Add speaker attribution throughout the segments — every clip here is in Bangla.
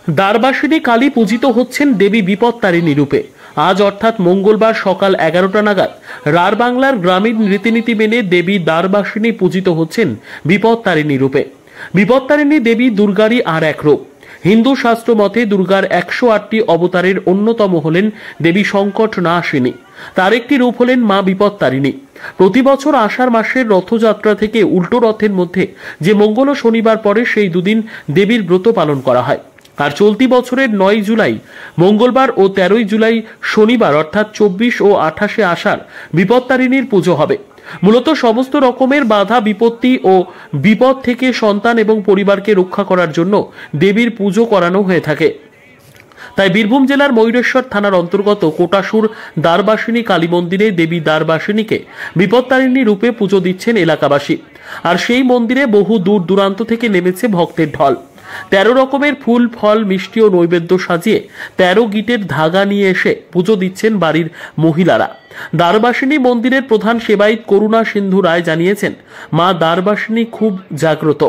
Speaker 1: দ্বারবাসিনী কালী পূজিত হচ্ছেন দেবী বিপত্তারিণী রূপে। আজ অর্থাৎ মঙ্গলবার সকাল 11টা নাগাদ রার বাংলার গ্রামীণ রীতিনীতি মেনে দেবী দ্বারবাসিনী পূজিত হচ্ছেন বিপত্তারিণী রূপে। বিপত্তারিণী দেবী দুর্গারই আর এক রূপ। হিন্দু শাস্ত্র মতে দুর্গার 108টি অবতারের অন্যতম হলেন দেবী সংকট নাশিনী। তার একটি রূপ হলেন মা বিপত্তারিণী। প্রতি বছর আষাঢ় মাসের রথযাত্রা থেকে উল্টো রথের মধ্যে যে মঙ্গল শনিবার পরে সেই দুদিন দেবীর ব্রত পালন করা হয়। আর চলতি বছরের 9 জুলাই মঙ্গলবার ও 13 জুলাই শনিবার অর্থাৎ 24 ও 28 আষাঢ় বিপত্তারিণীর পুজো হবে। মূলত সমস্ত রকমের বাধা বিপত্তি ও বিপদ থেকে সন্তান এবং পরিবারকে রক্ষা করার জন্য দেবীর পুজো করানো হয়ে থাকে। তাই বীরভূম জেলার ময়ূরেশ্বর থানার অন্তর্গত কোটাসুর দ্বারবাসিনী কালী মন্দিরে দেবী দ্বারবাসিনীকে বিপত্তারিণী রূপে পুজো দিচ্ছেন এলাকাবাসী। আর সেই মন্দিরে বহু দূর দূরান্ত থেকে নেমেছে ভক্তের ঢল। 13 রকমের ফুল ফল মিষ্টি ও নৈবেদ্য সাজিয়ে 13 গিটের ধাগা নিয়ে এসে পুজো দিচ্ছেন বাড়ির মহিলারা। দ্বারবাসিনী মন্দিরের প্রধান সেবায়িত করুণা সিন্ধু রায় জানিয়েছেন, মা দ্বারবাসিনী খুব জাগ্রত।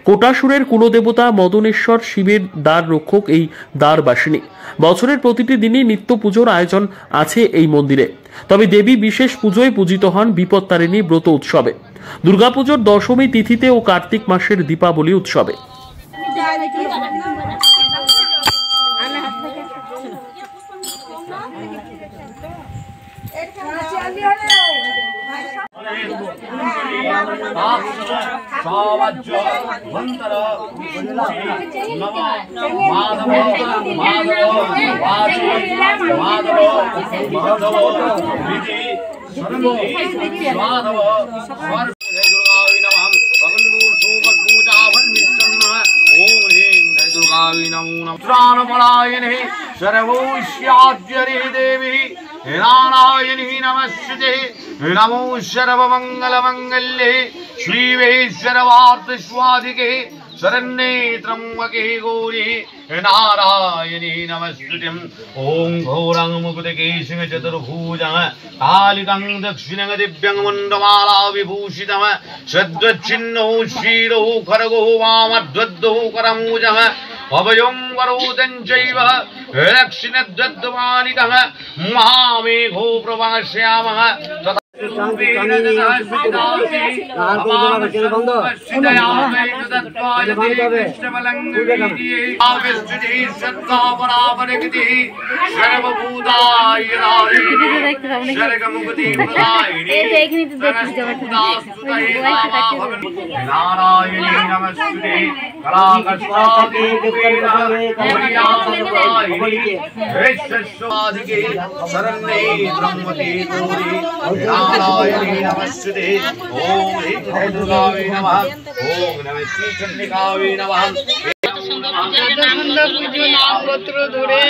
Speaker 1: কোটাসুরের কুলদেবতা মদনেশ্বর শিবের দ্বার রক্ষক এই দ্বারবাসিনী। বছরের প্রতিটি দিনই নিত্য পুজোর আয়োজন আছে এই মন্দিরে। তবে দেবী বিশেষ পুজোয় পূজিত হন বিপত্তারিণী ব্রত উৎসবে, দুর্গাপুজোর দশমী তিথিতে ও কার্তিক মাসের দীপাবলি উৎসবে।
Speaker 2: सर्वोष्याद्यरे देवी नारायणी नमस्ते। नमो सर्वमङ्गलमङ्गल्ये शिवे सर्वार्थस्वाधिके शरण्ये त्र्यम्बके गौरी नारायणी नमस्ते। ओं घोरं मुकुटकेशं चतुर्भुजं कालिकं दक्षिणं दिव्यं मुण्डमाला विभूषितं सद्वच्चिन्नो क्षीरो खरगो वामध्वद्दो करमूजः अभयं वरोदं चैव दक्षिणद्वद्वानिकः महामेघो प्रभास्यामः। नारायणी नमस्ते शरण्ये त्र्यम्बके गौरी नारायणी नमस्ते। ओम ह्रीं दुर्गायै नमः। ओम नमः श्री चण्डिकायै नमः। ধরে